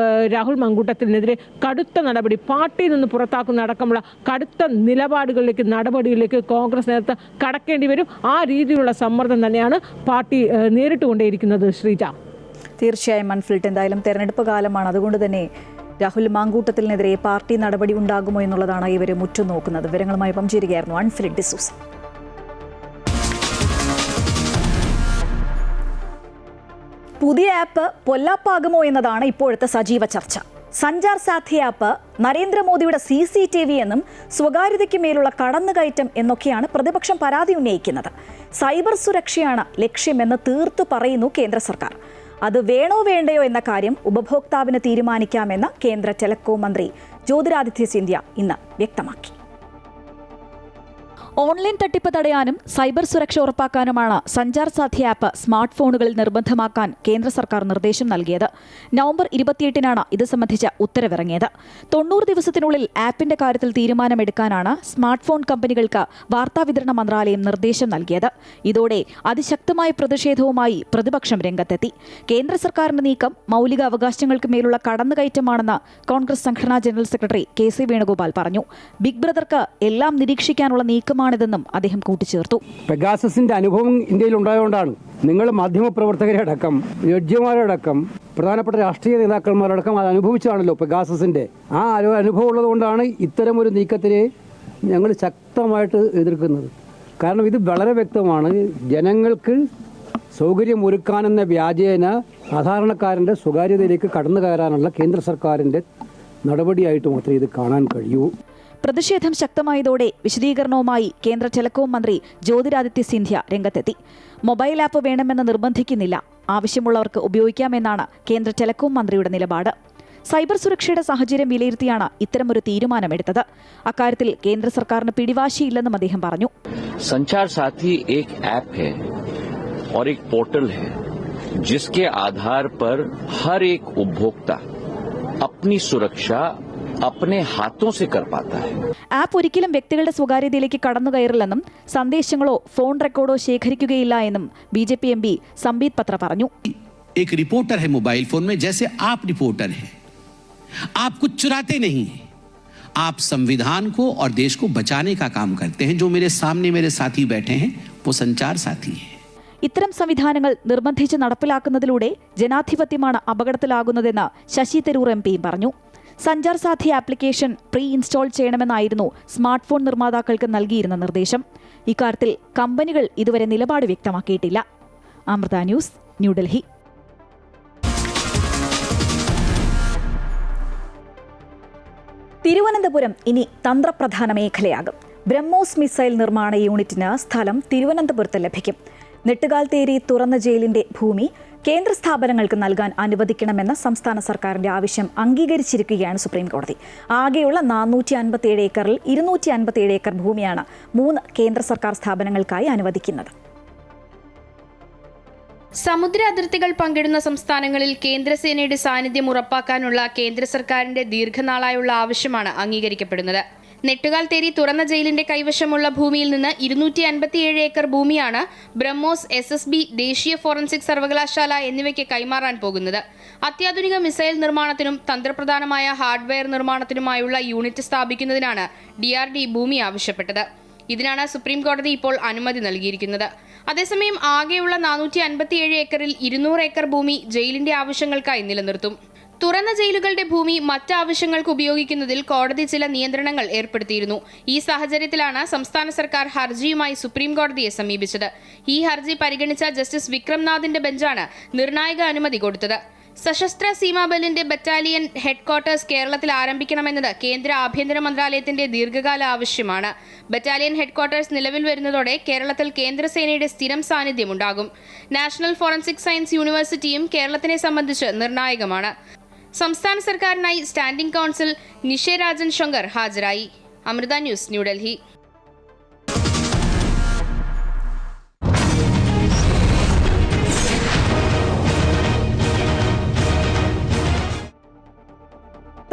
H: രാഹുൽ മാങ്കൂട്ടത്തിനെതിരെ കടുത്ത നടപടി, പാർട്ടിയിൽ നിന്ന് പുറത്താക്കുന്ന അടക്കമുള്ള കടുത്ത നടപടികളിലേക്ക് കോൺഗ്രസ് നേതൃത്വം കടക്കേണ്ടി വരും. ആ രീതിയിലുള്ള സമ്മർദ്ദം തന്നെയാണ് പാർട്ടി നേരിട്ടുകൊണ്ടേയിരിക്കുന്നത്. ശ്രീജ,
A: തീർച്ചയായും അൺഫിൽഡ്, എന്തായാലും തെരഞ്ഞെടുപ്പ് കാലമാണ്, അതുകൊണ്ട് തന്നെ രാഹുൽ മാങ്കൂട്ടത്തിനെതിരെ പാർട്ടി നടപടി ഉണ്ടാകുമോ എന്നുള്ളതാണ് ഇവർ ഉറ്റുനോക്കുന്നത്. വിവരങ്ങളുമായി പങ്കുചേരുകയായിരുന്നു അൺഫിൽഡ് ഡിസൂസ. പുതിയ ആപ്പ് പൊല്ലാപ്പാകുമോ എന്നതാണ് ഇപ്പോഴത്തെ സജീവ ചർച്ച. സഞ്ചാർ സാഥി ആപ്പ് നരേന്ദ്രമോദിയുടെ CCTV എന്നും സ്വകാര്യതയ്ക്ക് മേലുള്ള കടന്നുകയറ്റം എന്നൊക്കെയാണ് പ്രതിപക്ഷം പരാതി ഉന്നയിക്കുന്നത്. സൈബർ സുരക്ഷയാണ് ലക്ഷ്യമെന്ന് തീർത്തു പറയുന്നു കേന്ദ്ര സർക്കാർ. അത് വേണോ വേണ്ടയോ എന്ന കാര്യം ഉപഭോക്താവിന് തീരുമാനിക്കാമെന്ന് കേന്ദ്ര ടെലികോം മന്ത്രി ജ്യോതിരാദിത്യ സിന്ധ്യ ഇന്ന് വ്യക്തമാക്കി. ഓൺലൈൻ തട്ടിപ്പ് തടയാനും സൈബർ സുരക്ഷ ഉറപ്പാക്കാനുമാണ് സഞ്ചാർ സാഥി ആപ്പ് സ്മാർട്ട് ഫോണുകളിൽ നിർബന്ധമാക്കാൻ കേന്ദ്ര സർക്കാർ നിർദ്ദേശം നൽകിയത്. നവംബർ 28-നാണ് ഇത് സംബന്ധിച്ച ഉത്തരവിറങ്ങിയത്. 90 ദിവസത്തിനുള്ളിൽ ആപ്പിന്റെ കാര്യത്തിൽ തീരുമാനമെടുക്കാനാണ് സ്മാർട്ട് ഫോൺ കമ്പനികൾക്ക് വാർത്താവിതരണ മന്ത്രാലയം നിർദ്ദേശം നൽകിയത്. ഇതോടെ അതിശക്തമായ പ്രതിഷേധവുമായി പ്രതിപക്ഷം രംഗത്തെത്തി. കേന്ദ്ര സർക്കാരിന്റെ നീക്കം മൗലിക അവകാശങ്ങൾക്ക് മേലുള്ള കടന്നുകയറ്റമാണെന്ന് കോൺഗ്രസ് സംഘടനാ ജനറൽ സെക്രട്ടറി KC വേണുഗോപാൽ പറഞ്ഞു. ബിഗ് ബ്രദർക്ക് എല്ലാം നിരീക്ഷിക്കാനുള്ള നീക്കമാണിതെന്നും അദ്ദേഹം കൂട്ടിച്ചേർത്തു.
I: പെഗാസസിന്റെ അനുഭവം ഇന്ത്യയിൽ ഉണ്ടായതുകൊണ്ടാണ് നിങ്ങൾ മാധ്യമപ്രവർത്തകരെ അടക്കം, ജഡ്ജിമാരടക്കം, പ്രധാനപ്പെട്ട രാഷ്ട്രീയ നേതാക്കന്മാരടക്കം അത് അനുഭവിച്ചതാണല്ലോ പെഗാസസിന്റെ. ആ അനുഭവം ഉള്ളതുകൊണ്ടാണ് ഇത്തരം ഒരു നീക്കത്തിനെ ഞങ്ങൾ ശക്തമായിട്ട് എതിർക്കുന്നത്. കാരണം ഇത് വളരെ വ്യക്തമാണ്. ജനങ്ങൾക്ക് സൗകര്യം ഒരുക്കാനെന്ന വ്യാജേന സാധാരണക്കാരൻ്റെ സ്വകാര്യതയിലേക്ക് കടന്നു കയറാനുള്ള കേന്ദ്ര സർക്കാരിൻ്റെ നടപടിയായിട്ട് മാത്രമേ ഇത് കാണാൻ കഴിയൂ.
A: പ്രതിഷേധം ശക്തമായതോടെ വിശദീകരണവുമായി കേന്ദ്ര ടെലികോം മന്ത്രി ജ്യോതിരാദിത്യ സിന്ധ്യ രംഗത്തെത്തി. മൊബൈൽ ആപ്പ് വേണമെന്ന് നിർബന്ധിക്കുന്നില്ല, ആവശ്യമുള്ളവർക്ക് ഉപയോഗിക്കാമെന്നാണ് കേന്ദ്ര ടെലികോം മന്ത്രിയുടെ നിലപാട്. സൈബർ സുരക്ഷയുടെ സാഹചര്യം വിലയിരുത്തിയാണ് ഇത്തരമൊരു തീരുമാനമെടുത്തത്. അക്കാര്യത്തിൽ കേന്ദ്ര സർക്കാരിന് പിടിവാശിയില്ലെന്നും അദ്ദേഹം പറഞ്ഞു.
J: संचार साथी एक ऐप है और एक पोर्टल है जिसके आधार पर हर एक उपभोक्ता अपनी सुरक्षा अपने हाथों से कर पाता है.
A: ആപ്പ് ഒരിക്കലും വ്യക്തികളുടെ സ്വകാര്യതയിലേക്ക് കടന്നുകയറില്ലെന്നും സന്ദേശങ്ങളോ ഫോൺ റെക്കോർഡോ ശേഖരിക്കുകയില്ല എന്നും BJP MP സംബീത് പത്ര പറഞ്ഞു.
K: एक रिपोर्टर है मोबाइल फोन में, जैसे आप रिपोर्टर हैं, आप कुछ चुराते नहीं हैं, आप संविधान को और देश को बचाने का काम करते हैं. जो मेरे सामने मेरे साथी बैठे हैं वो संचार साथी हैं.
A: ഇത്തരം സംവിധാനങ്ങൾ നിർബന്ധിച്ച് നടപ്പിലാക്കുന്നതിലൂടെ ജനാധിപത്യമാണ് അപകടത്തിലാകുന്നതെന്ന് ശശി തരൂർ MP പറഞ്ഞു. Sanchar Saathi application pre install ചെയ്യണമെന്നായിരുന്നു സ്മാർട്ട് ഫോൺ നിർമ്മാതാക്കൾക്ക് നൽകിയിരുന്ന നിർദ്ദേശം. ഇക്കാര്യത്തിൽ കമ്പനികൾ ഇതുവരെ നിലപാട് വ്യക്തമാക്കിയിട്ടില്ല. അമൃത ന്യൂസ്, ന്യൂഡൽഹി. തിരുവനന്തപുരം ഇനി തന്ത്രപ്രധാന മേഖലയാകും. ബ്രഹ്മോസ് മിസൈൽ നിർമ്മാണ യൂണിറ്റിന് സ്ഥലം തിരുവനന്തപുരത്ത് ലഭിക്കും. നെട്ടുകാൽത്തേരി തുറന്ന ജയിലിന്റെ ഭൂമി കേന്ദ്ര സ്ഥാപനങ്ങൾക്ക് നൽകാൻ അനുവദിക്കണമെന്ന സംസ്ഥാന സർക്കാരിന്റെ ആവശ്യം അംഗീകരിച്ചിരിക്കുകയാണ് സുപ്രീംകോടതി. ആകെയുള്ള 457 ഏക്കറിൽ 257 ഏക്കർ ഭൂമിയാണ് 3 കേന്ദ്ര സർക്കാർ സ്ഥാപനങ്ങൾക്കായി അനുവദിക്കുന്നത്.
C: സമുദ്ര അതിർത്തികൾ പങ്കിടുന്ന സംസ്ഥാനങ്ങളിൽ കേന്ദ്രസേനയുടെ സാന്നിധ്യം ഉറപ്പാക്കാനുള്ള കേന്ദ്ര സർക്കാരിന്റെ ദീർഘനാളായുള്ള ആവശ്യമാണ് അംഗീകരിക്കപ്പെടുന്നത്. നെട്ടുകാൽത്തേരി തുറന്ന ജയിലിന്റെ കൈവശമുള്ള ഭൂമിയിൽ നിന്ന് 257 ഏക്കർ ഭൂമിയാണ് ബ്രഹ്മോസ്, SSB, ദേശീയ ഫോറൻസിക് സർവകലാശാല എന്നിവയ്ക്ക് കൈമാറാൻ പോകുന്നത്. അത്യാധുനിക മിസൈൽ നിർമ്മാണത്തിനും തന്ത്രപ്രധാനമായ ഹാർഡ്വെയർ നിർമ്മാണത്തിനുമായുള്ള യൂണിറ്റ് സ്ഥാപിക്കുന്നതിനാണ് DRD ഭൂമി ആവശ്യപ്പെട്ടത്. ഇതിനാണ് സുപ്രീം കോടതി ഇപ്പോൾ അനുമതി നൽകിയിരിക്കുന്നത്. അതേസമയം ആകെയുള്ള 457 ഏക്കറിൽ 200 ഏക്കർ ഭൂമി ജയിലിന്റെ ആവശ്യങ്ങൾക്കായി നിലനിർത്തും. തുറന്ന ജയിലുകളുടെ ഭൂമി മറ്റാവശ്യങ്ങൾക്ക് ഉപയോഗിക്കുന്നതിൽ കോടതി ചില നിയന്ത്രണങ്ങൾ ഏർപ്പെടുത്തിയിരുന്നു. ഈ സാഹചര്യത്തിലാണ് സംസ്ഥാന സർക്കാർ ഹർജിയുമായി സുപ്രീം കോടതിയെ സമീപിച്ചത്. ഈ ഹർജി പരിഗണിച്ച ജസ്റ്റിസ് വിക്രംനാഥിന്റെ ബെഞ്ചാണ് നിർണായക അനുമതി കൊടുത്തത്. സശസ്ത്ര സീമാബലിന്റെ ബറ്റാലിയൻ ഹെഡ്ക്വാർട്ടേഴ്സ് കേരളത്തിൽ ആരംഭിക്കണമെന്നത് കേന്ദ്ര ആഭ്യന്തര മന്ത്രാലയത്തിന്റെ ദീർഘകാല ആവശ്യമാണ്. ബറ്റാലിയൻ ഹെഡ്ക്വാർട്ടേഴ്സ് നിലവിൽ വരുന്നതോടെ കേരളത്തിൽ കേന്ദ്രസേനയുടെ സ്ഥിരം സാന്നിധ്യമുണ്ടാകും. നാഷണൽ ഫോറൻസിക് സയൻസ് യൂണിവേഴ്സിറ്റിയും കേരളത്തിനെ സംബന്ധിച്ച് നിർണായകമാണ്. സംസ്ഥാന സർക്കാരിനായി സ്റ്റാൻഡിംഗ് കൗൺസിൽ നിഷേ രാജൻ ശങ്കർ ഹാജരായി. അമൃത ന്യൂസ്, ന്യൂഡൽഹി.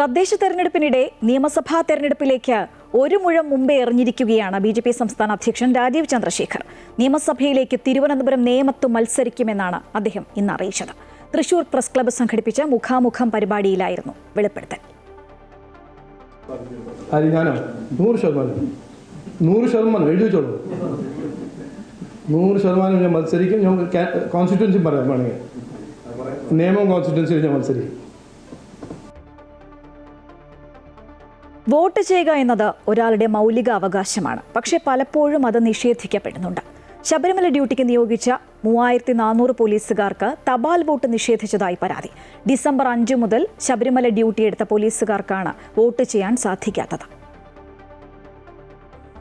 A: തദ്ദേശ തെരഞ്ഞെടുപ്പിനിടെ നിയമസഭാ തെരഞ്ഞെടുപ്പിലേക്ക് ഒരു മുഴം മുമ്പേ എറിഞ്ഞിരിക്കുകയാണ് BJP സംസ്ഥാന അധ്യക്ഷൻ രാജീവ് ചന്ദ്രശേഖർ. നിയമസഭയിലേക്ക് തിരുവനന്തപുരം നേമത്ത് മത്സരിക്കുമെന്നാണ് അദ്ദേഹം ഇന്ന് അറിയിച്ചത്. തൃശൂർ പ്രസ് ക്ലബ്ബ് സംഘടിപ്പിച്ച മുഖാമുഖം പരിപാടിയിലായിരുന്നു വെളിപ്പെടുത്തൽ.
L: 100% എഴുതി വെച്ചോളൂ. 100% ഞാൻ മത്സരിക്കും. ഞാൻ കോൺസ്റ്റിറ്റ്യുവൻസി പറയാം വേണമെങ്കിൽ. നിയമം കോൺസ്റ്റിറ്റ്യുവൻസിയിൽ ഞാൻ മത്സരിക്കും.
A: വോട്ട് ചെയ്യുക എന്നത് ഒരാളുടെ മൗലിക അവകാശമാണ്. പക്ഷേ പലപ്പോഴും അത് നിഷേധിക്കപ്പെടുന്നുണ്ട്. ശബരിമല ഡ്യൂട്ടിക്ക് നിയോഗിച്ച 3400 പോലീസുകാർക്ക് തപാൽ വോട്ട് നിഷേധിച്ചതായി പരാതി. ഡിസംബർ 5 മുതൽ ശബരിമല ഡ്യൂട്ടി എടുത്ത പോലീസുകാർക്കാണ് വോട്ട് ചെയ്യാൻ സാധിക്കാത്തത്.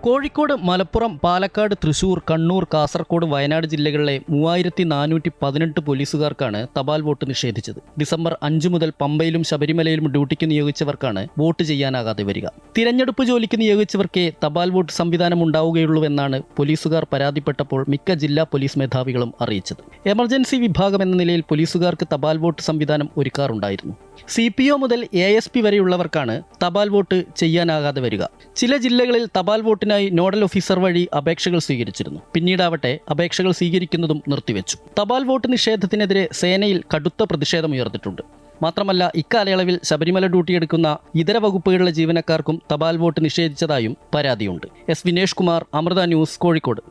M: കോഴിക്കോട്, മലപ്പുറം, പാലക്കാട്, തൃശൂർ, കണ്ണൂർ, കാസർഗോഡ്, വയനാട് ജില്ലകളിലെ 3418 പോലീസുകാർക്കാണ് തപാൽ വോട്ട് നിഷേധിച്ചത്. ഡിസംബർ 5 മുതൽ പമ്പയിലും ശബരിമലയിലും ഡ്യൂട്ടിക്ക് നിയോഗിച്ചവർക്കാണ് വോട്ട് ചെയ്യാനാകാതെ വരിക. തിരഞ്ഞെടുപ്പ് ജോലിക്ക് നിയോഗിച്ചവർക്കേ തപാൽ വോട്ട് സംവിധാനം ഉണ്ടാവുകയുള്ളൂവെന്നാണ് പോലീസുകാർ പരാതിപ്പെട്ടപ്പോൾ മിക്ക ജില്ലാ പോലീസ് മേധാവികളും അറിയിച്ചത്. എമർജൻസി വിഭാഗം എന്ന നിലയിൽ പോലീസുകാർക്ക് തപാൽ വോട്ട് സംവിധാനം ഒരുക്കാറുണ്ടായിരുന്നു. CPO മുതൽ ASP വരെയുള്ളവർക്കാണ് തപാൽ വോട്ട് ചെയ്യാനാകാതെ വരിക. ചില ജില്ലകളിൽ തപാൽ വോട്ടിനായി നോഡൽ ഓഫീസർ വഴി അപേക്ഷകൾ സ്വീകരിച്ചിരുന്നു. പിന്നീടാവട്ടെ അപേക്ഷകൾ സ്വീകരിക്കുന്നതും നിർത്തിവെച്ചു. തപാൽ വോട്ട് നിഷേധത്തിനെതിരെ സേനയിൽ കടുത്ത പ്രതിഷേധമുയർന്നിട്ടുണ്ട്. മാത്രമല്ല, ഇക്കാലയളവിൽ ശബരിമല ഡ്യൂട്ടിയെടുക്കുന്ന ഇതര വകുപ്പുകളിലെ ജീവനക്കാർക്കും തപാൽ വോട്ട് നിഷേധിച്ചതായും പരാതിയുണ്ട്. S. Vinesh Kumar, Amrita news, Kozhikode.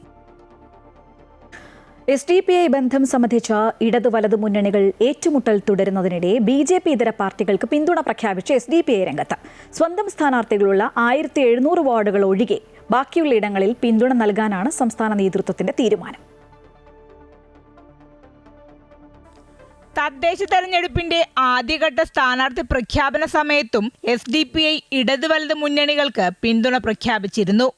A: SDPI ബന്ധം സംബന്ധിച്ച ഇടതു വലതു മുന്നണികൾ ഏറ്റുമുട്ടൽ തുടരുന്നതിനിടെ BJP ഇതര പാർട്ടികൾക്ക് പിന്തുണ പ്രഖ്യാപിച്ച SDPI രംഗത്ത്. സ്വന്തം സ്ഥാനാർത്ഥികളുള്ള 1700 വാർഡുകൾ ഒഴികെ ബാക്കിയുള്ള ഇടങ്ങളിൽ പിന്തുണ നൽകാനാണ് സംസ്ഥാന നേതൃത്വത്തിന്റെ തീരുമാനം.
D: തദ്ദേശ തെരഞ്ഞെടുപ്പിന്റെ ആദ്യഘട്ട സ്ഥാനാർത്ഥി പ്രഖ്യാപന സമയത്തും SDPI ഇടതു വലത് മുന്നണികൾക്ക് പിന്തുണ പ്രഖ്യാപിച്ചിരുന്നു.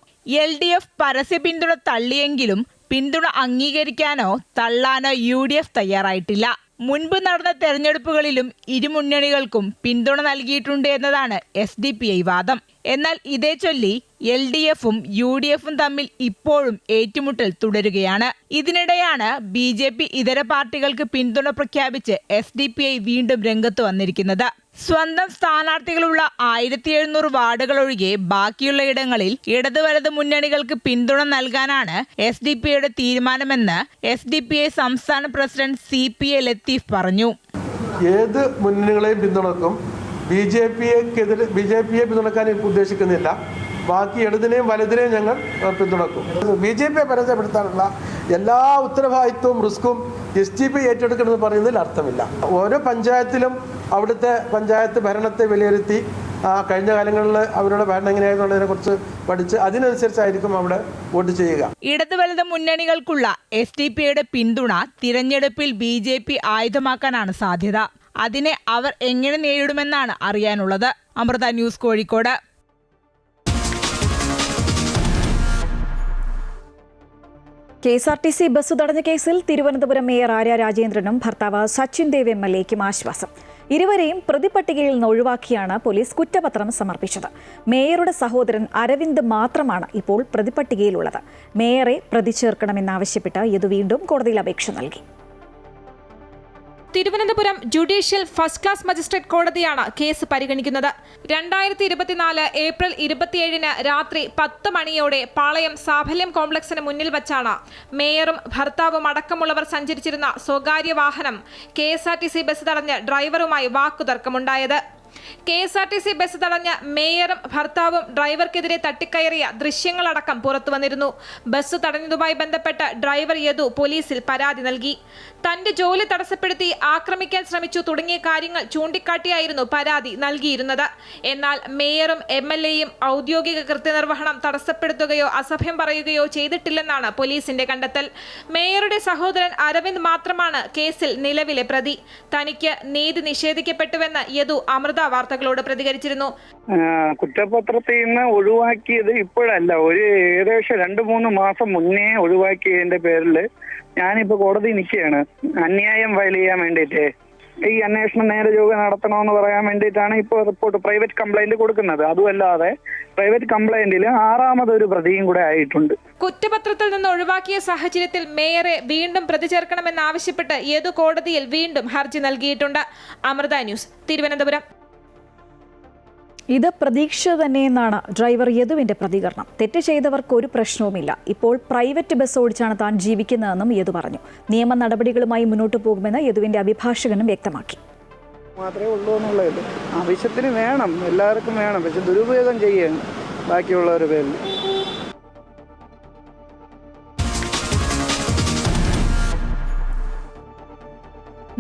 D: LDF പരസ്യ പിന്തുണ തള്ളിയെങ്കിലും പിന്തുണ അംഗീകരിക്കാനോ തള്ളാനോ UDF തയ്യാറായിട്ടില്ല. മുൻപ് നടന്ന തെരഞ്ഞെടുപ്പുകളിലും ഇരു മുന്നണികൾക്കും പിന്തുണ നൽകിയിട്ടുണ്ട് എന്നതാണ് SDPI വാദം. എന്നാൽ ഇതേ ചൊല്ലി LDFും UDFും തമ്മിൽ ഇപ്പോഴും ഏറ്റുമുട്ടൽ തുടരുകയാണ്. ഇതിനിടെയാണ് BJP ഇതര പാർട്ടികൾക്ക് പിന്തുണ പ്രഖ്യാപിച്ച് SDPI വീണ്ടും രംഗത്ത് വന്നിരിക്കുന്നത്. സ്വന്തം സ്ഥാനാർത്ഥികളുള്ള 1700 വാർഡുകൾ ഒഴികെ ബാക്കിയുള്ള ഇടങ്ങളിൽ ഇടതു വലത് മുന്നണികൾക്ക് പിന്തുണ നൽകാനാണ് SDPIയുടെ തീരുമാനമെന്ന് SDPI സംസ്ഥാന പ്രസിഡന്റ് CPA ലത്തീഫ് പറഞ്ഞു.
N: ഏത് മുന്നണികളെയും പിന്തുണക്കും. BJPയെ പിന്തുണക്കാൻ ഉദ്ദേശിക്കുന്നില്ല. ബാക്കി ഇടതിനെയും വലതിനെയും ഞങ്ങൾ പിന്തുണക്കും. BJPയെ പരാജയപ്പെടുത്താനുള്ള എല്ലാ ഉത്തരവാദിത്വവും റിസ്ക്കും SDPI ഏറ്റെടുക്കണമെന്ന് പറയുന്നതിൽ അർത്ഥമില്ല. ഓരോ പഞ്ചായത്തിലും അവിടുത്തെ പഞ്ചായത്ത് ഭരണത്തെ വിലയിരുത്തി കഴിഞ്ഞ കാലങ്ങളിൽ അവരുടെ ഭരണം എങ്ങനെയായിരുന്നുള്ളതിനെ കുറിച്ച് പഠിച്ച് അതിനനുസരിച്ചായിരിക്കും അവിടെ വോട്ട് ചെയ്യുക.
D: ഇടതു വലത് മുന്നണികൾക്കുള്ള SDPIയുടെ പിന്തുണ തിരഞ്ഞെടുപ്പിൽ BJP ആയുധമാക്കാനാണ് സാധ്യത. അതിനെ അവർ എങ്ങനെ നേരിടുമെന്നാണ് അറിയാനുള്ളത്. Amrita news, Kozhikode.
A: KSRTC bus തടഞ്ഞ കേസിൽ തിരുവനന്തപുരം മേയർ ആര്യ രാജേന്ദ്രനും ഭർത്താവ് സച്ചിൻ ദേവ് MLAയ്ക്കും ആശ്വാസം. ഇരുവരെയും പ്രതിപട്ടികയിൽ നിന്ന് ഒഴിവാക്കിയാണ് പോലീസ് കുറ്റപത്രം സമർപ്പിച്ചത്. മേയറുടെ സഹോദരൻ അരവിന്ദ് മാത്രമാണ് ഇപ്പോൾ പ്രതിപട്ടികയിലുള്ളത്. മേയറെ പ്രതി ചേർക്കണമെന്നാവശ്യപ്പെട്ട് ഇത് വീണ്ടും കോടതിയിൽ അപേക്ഷ നൽകി.
D: Thiruvananthapuram judicial first class magistrate കോടതിയാണ് കേസ് പരിഗണിക്കുന്നത്. 2024 ഏപ്രിൽ 27 രാത്രി 10 മണിയോടെ പാളയം സാഫല്യം കോംപ്ലക്സിന് മുന്നിൽ വച്ചാണ് മേയറും ഭർത്താവും അടക്കമുള്ളവർ സഞ്ചരിച്ചിരുന്ന സ്വകാര്യ വാഹനം KSRTC ബസ് തടഞ്ഞ് ഡ്രൈവറുമായി വാക്കുതർക്കമുണ്ടായത്. KSRTC ബസ് തടഞ്ഞ മേയറും ഭർത്താവും ഡ്രൈവർക്കെതിരെ തട്ടിക്കയറിയ ദൃശ്യങ്ങളടക്കം പുറത്തു വന്നിരുന്നു. ബസ് തടഞ്ഞതുമായി ബന്ധപ്പെട്ട് ഡ്രൈവർ യദു പോലീസിൽ പരാതി നൽകി. തന്റെ ജോലി തടസ്സപ്പെടുത്തി ആക്രമിക്കാൻ ശ്രമിച്ചു തുടങ്ങിയ കാര്യങ്ങൾ ചൂണ്ടിക്കാട്ടിയായിരുന്നു പരാതി നൽകിയിരുന്നത്. എന്നാൽ മേയറും MLAയും ഔദ്യോഗിക കൃത്യനിർവഹണം തടസ്സപ്പെടുത്തുകയോ അസഭ്യം പറയുകയോ ചെയ്തിട്ടില്ലെന്നാണ് പോലീസിന്റെ കണ്ടെത്തൽ. മേയറുടെ സഹോദരൻ അരവിന്ദ് മാത്രമാണ് കേസിൽ നിലവിലെ പ്രതി. തനിക്ക് നീതി നിഷേധിക്കപ്പെട്ടുവെന്ന് യദു അമൃത വാർത്തകളോട് പ്രതികരിച്ചിരുന്നു.
O: കുറ്റപത്രത്തിൽ നിന്ന് ഒഴിവാക്കിയത് ഇപ്പോഴല്ല, ഏകദേശം 2-3 മാസം മുന്നേ ഒഴിവാക്കിയതിന്റെ പേരിൽ ഞാനിപ്പോ കോടതി നിൽക്കുകയാണ്. അന്യായം ഫയൽ ചെയ്യാൻ വേണ്ടിയിട്ട് ഈ അന്വേഷണം നേരെ നടത്തണമെന്ന് പറയാൻ വേണ്ടിയിട്ടാണ് ഇപ്പോൾ റിപ്പോർട്ട് പ്രൈവറ്റ് കംപ്ലൈന്റ് കൊടുക്കുന്നത്. അതുമല്ലാതെ പ്രൈവറ്റ് കംപ്ലൈന്റിൽ 6ാമതൊരു പ്രതിയും കൂടെ ആയിട്ടുണ്ട്.
D: കുറ്റപത്രത്തിൽ നിന്ന് ഒഴിവാക്കിയ സാഹചര്യത്തിൽ മേയറെ വീണ്ടും പ്രതി ചേർക്കണമെന്നാവശ്യപ്പെട്ട് യദു കോടതിയിൽ വീണ്ടും ഹർജി നൽകിയിട്ടുണ്ട്. അമൃത ന്യൂസ്, തിരുവനന്തപുരം.
A: ഇത് പ്രതീക്ഷ തന്നെയെന്നാണ് ഡ്രൈവർ യദുവിന്റെ പ്രതികരണം. തെറ്റ് ചെയ്തവർക്ക് ഒരു പ്രശ്നവുമില്ല. ഇപ്പോൾ പ്രൈവറ്റ് ബസ് ഓടിച്ചാണ് താൻ ജീവിക്കുന്നതെന്നും യദു പറഞ്ഞു. നിയമ നടപടികളുമായി മുന്നോട്ട് പോകുമെന്ന് യദുവിന്റെ അഭിഭാഷകനും വ്യക്തമാക്കി.
O: മാത്രമേ ഉള്ളൂ എന്നുള്ളത്. ആവശ്യത്തിന് വേണം, എല്ലാവർക്കും വേണം, പക്ഷെ ദുരുപയോഗം ചെയ്യാണ് ബാക്കിയുള്ളവരുടെ പേരിൽ.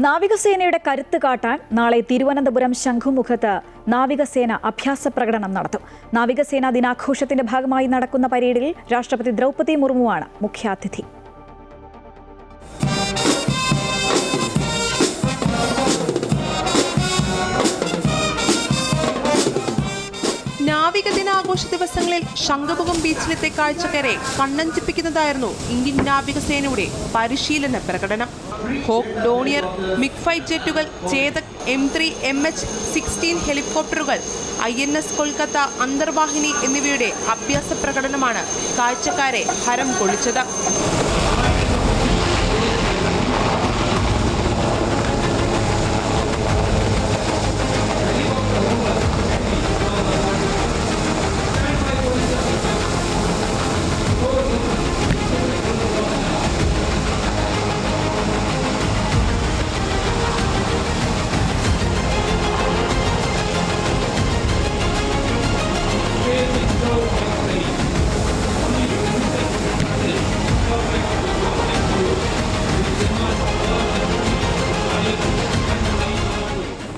A: നാവികസേനയുടെ കരുത്ത് കാട്ടാൻ നാളെ തിരുവനന്തപുരം ശംഖുമുഖത്ത് നാവികസേന അഭ്യാസ പ്രകടനം നടത്തും. നാവികസേനാ ദിനാഘോഷത്തിന്റെ ഭാഗമായി നടക്കുന്ന പരേഡിൽ രാഷ്ട്രപതി ദ്രൗപദി മുർമുവാണ് മുഖ്യാതിഥി.
D: നാവിക ദിനാഘോഷ ദിവസങ്ങളിൽ ശംഖുമുഖം ബീച്ചിലെത്തിയ കാഴ്ചക്കാരെ കണ്ണഞ്ചിപ്പിക്കുന്നതായിരുന്നു ഇന്ത്യൻ നാവികസേനയുടെ പരിശീലന പ്രകടനം. ഹോക്ക് ഡോണിയർ, മിഗ് ഫൈറ്റ് ജെറ്റുകൾ, ചേതക്, M3, MH-16 ഹെലികോപ്റ്ററുകൾ, INS കൊൽക്കത്ത, അന്തർവാഹിനി എന്നിവയുടെ അഭ്യാസ പ്രകടനമാണ് കാഴ്ചക്കാരെ ഹരം കൊള്ളിച്ചത്.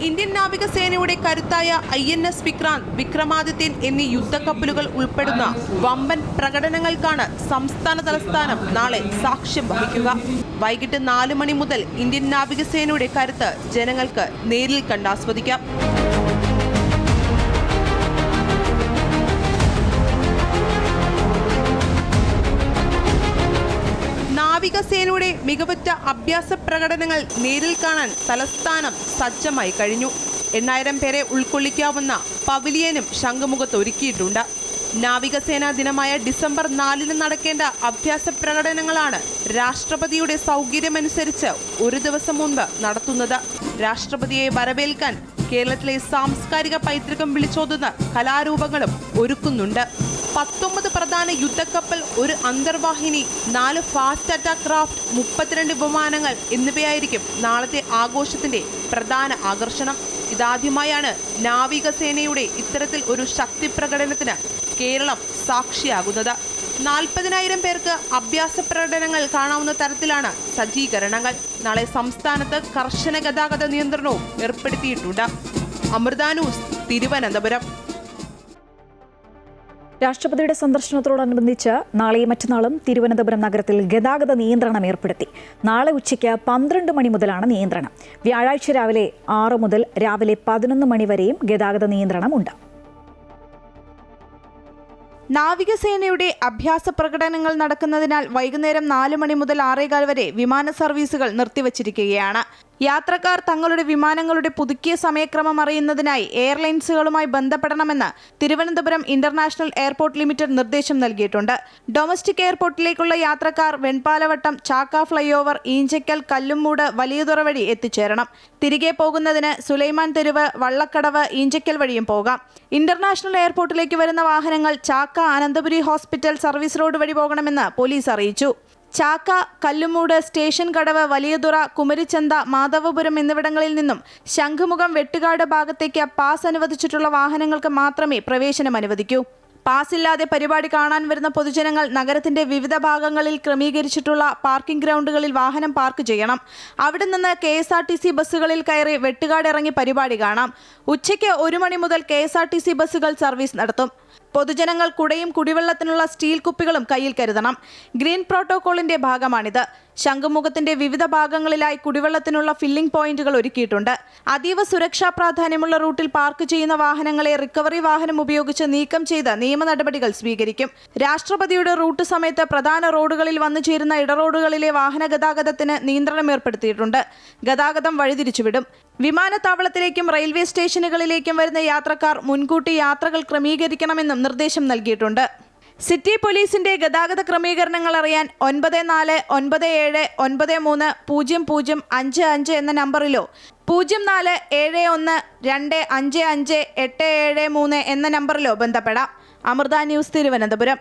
D: ഇന്ത്യൻ നാവികസേനയുടെ കരുത്തായ INS വിക്രാന്ത്, വിക്രമാദിത്യൻ എന്നീ യുദ്ധക്കപ്പലുകൾ ഉൾപ്പെടുന്ന വമ്പൻ പ്രകടനങ്ങൾക്കാണ് സംസ്ഥാന തലസ്ഥാനം നാളെ സാക്ഷ്യം വഹിക്കുക. വൈകിട്ട് 4 മണി മുതൽ ഇന്ത്യൻ നാവികസേനയുടെ കരുത്ത് ജനങ്ങൾക്ക് നേരിൽ കണ്ടാസ്വദിക്കാം. നാവികസേനയുടെ മികവുറ്റ അഭ്യാസ പ്രകടനങ്ങൾ നേരിൽ കാണാൻ തലസ്ഥാനം സജ്ജമായി കഴിഞ്ഞു. 8000 പേരെ ഉൾക്കൊള്ളിക്കാവുന്ന പവിലിയനും ശംഖുമുഖത്ത് ഒരുക്കിയിട്ടുണ്ട്. നാവികസേനാ ദിനമായ ഡിസംബർ 4 നടക്കേണ്ട അഭ്യാസ പ്രകടനങ്ങളാണ് രാഷ്ട്രപതിയുടെ സൗകര്യമനുസരിച്ച് ഒരു ദിവസം മുൻപ് നടത്തുന്നത്. രാഷ്ട്രപതിയെ വരവേൽക്കാൻ കേരളത്തിലെ സാംസ്കാരിക പൈതൃകം വിളിച്ചോതുന്ന കലാരൂപങ്ങളും ഒരുക്കുന്നുണ്ട്. 19 പ്രധാന യുദ്ധക്കപ്പൽ, 1 അന്തർവാഹിനി, 4 ഫാസ്റ്റ് അറ്റാക്ക് ക്രാഫ്റ്റ്, 32 വിമാനങ്ങൾ എന്നിവയായിരിക്കും നാളത്തെ ആഘോഷത്തിന്റെ പ്രധാന ആകർഷണം. ഇതാദ്യമായാണ് നാവികസേനയുടെ ഇത്തരത്തിൽ ഒരു ശക്തി പ്രകടനത്തിന് കേരളം സാക്ഷിയാകുന്നത്. 40,000 പേർക്ക് അഭ്യാസ പ്രകടനങ്ങൾ കാണാവുന്ന തരത്തിലാണ് സജ്ജീകരണങ്ങൾ. നാളെ സംസ്ഥാനത്ത് കർശന ഗതാഗത നിയന്ത്രണവും ഏർപ്പെടുത്തിയിട്ടുണ്ട്. അമൃത ന്യൂസ്, തിരുവനന്തപുരം.
A: രാഷ്ട്രപതിയുടെ സന്ദർശനത്തോടനുബന്ധിച്ച് നാളെയും മറ്റന്നാളും തിരുവനന്തപുരം നഗരത്തിൽ ഗതാഗത നിയന്ത്രണം ഏർപ്പെടുത്തി. നാളെ ഉച്ചയ്ക്ക് 12 മണി മുതലാണ് നിയന്ത്രണം. വ്യാഴാഴ്ച രാവിലെ 6 മുതൽ രാവിലെ 11 മണി വരെയും ഗതാഗത നിയന്ത്രണം ഉണ്ട്.
D: നാവികസേനയുടെ അഭ്യാസ പ്രകടനങ്ങൾ നടക്കുന്നതിനാൽ വൈകുന്നേരം 4 മണി മുതൽ 6:15 വരെ വിമാന സർവീസുകൾ നിർത്തിവച്ചിരിക്കുകയാണ്. യാത്രക്കാർ തങ്ങളുടെ വിമാനങ്ങളുടെ പുതുക്കിയ സമയക്രമം അറിയുന്നതിനായി എയർലൈൻസുകളുമായി ബന്ധപ്പെടണമെന്ന് തിരുവനന്തപുരം ഇന്റർനാഷണൽ എയർപോർട്ട് ലിമിറ്റഡ് നിർദ്ദേശം നൽകിയിട്ടുണ്ട്. ഡൊമസ്റ്റിക് എയർപോർട്ടിലേക്കുള്ള യാത്രക്കാർ വെൺപാലവട്ടം, ചാക്ക ഫ്ലൈഓവർ, ഈഞ്ചക്കൽ, കല്ലുമ്മൂട്, വലിയതുറ വഴി എത്തിച്ചേരണം. തിരികെ പോകുന്നതിന് സുലൈമാൻ തെരുവ്, വള്ളക്കടവ്, ഈഞ്ചക്കൽ വഴിയും പോകാം. ഇന്റർനാഷണൽ എയർപോർട്ടിലേക്ക് വരുന്ന വാഹനങ്ങൾ ചാക്ക, അനന്തപുരി ഹോസ്പിറ്റൽ, സർവീസ് റോഡ് വഴി പോകണമെന്ന് പോലീസ് അറിയിച്ചു. ചാക്ക, കല്ലുമൂട്, സ്റ്റേഷൻ കടവ്, വലിയതുറ, കുമരിച്ചന്ത, മാധവപുരം എന്നിവിടങ്ങളിൽ നിന്നും ശംഖുമുഖം, വെട്ടുകാട് ഭാഗത്തേക്ക് പാസ് അനുവദിച്ചിട്ടുള്ള വാഹനങ്ങൾക്ക് മാത്രമേ പ്രവേശനം അനുവദിക്കൂ. പാസില്ലാതെ പരിപാടി കാണാൻ വരുന്ന പൊതുജനങ്ങൾ നഗരത്തിന്റെ വിവിധ ഭാഗങ്ങളിൽ ക്രമീകരിച്ചിട്ടുള്ള പാർക്കിംഗ് ഗ്രൗണ്ടുകളിൽ വാഹനം പാർക്ക് ചെയ്യണം. അവിടെ നിന്ന് KSRTC ബസ്സുകളിൽ കയറി വെട്ടുകാട് ഇറങ്ങി പരിപാടി കാണാം. ഉച്ചയ്ക്ക് 1 മണി മുതൽ KSRTC ബസ്സുകൾ സർവീസ് നടത്തും. പൊതുജനങ്ങൾ കുടയും കുടിവെള്ളത്തിനുള്ള സ്റ്റീൽ കുപ്പികളും കയ്യിൽ കരുതണം. ഗ്രീൻ പ്രോട്ടോകോളിന്റെ ഭാഗമാണിത്. ശംഖുമുഖത്തിന്റെ വിവിധ ഭാഗങ്ങളിലായി കുടിവെള്ളത്തിനുള്ള ഫില്ലിംഗ് പോയിന്റുകൾ ഒരുക്കിയിട്ടുണ്ട്. അതീവ സുരക്ഷാ പ്രാധാന്യമുള്ള റൂട്ടിൽ പാർക്ക് ചെയ്യുന്ന വാഹനങ്ങളെ റിക്കവറി വാഹനം ഉപയോഗിച്ച് നീക്കം ചെയ്ത് നിയമ നടപടികൾ സ്വീകരിക്കും. രാഷ്ട്രപതിയുടെ റൂട്ട് സമയത്ത് പ്രധാന റോഡുകളിൽ വന്നു ചേരുന്ന ഇടറോഡുകളിലെ വാഹന ഗതാഗതത്തിന് നിയന്ത്രണം ഏർപ്പെടുത്തിയിട്ടുണ്ട്. ഗതാഗതം വഴിതിരിച്ചുവിടും. വിമാനത്താവളത്തിലേക്കും റെയിൽവേ സ്റ്റേഷനുകളിലേക്കും വരുന്ന യാത്രക്കാർ മുൻകൂട്ടി യാത്രകൾ ക്രമീകരിക്കണമെന്നും നിർദ്ദേശം നൽകിയിട്ടുണ്ട്. സിറ്റി പോലീസിന്റെ ഗതാഗത ക്രമീകരണങ്ങൾ അറിയാൻ 9497193055 എന്ന നമ്പറിലോ 0471255873 എന്ന നമ്പറിലോ ബന്ധപ്പെടാം. അമൃത ന്യൂസ്, തിരുവനന്തപുരം.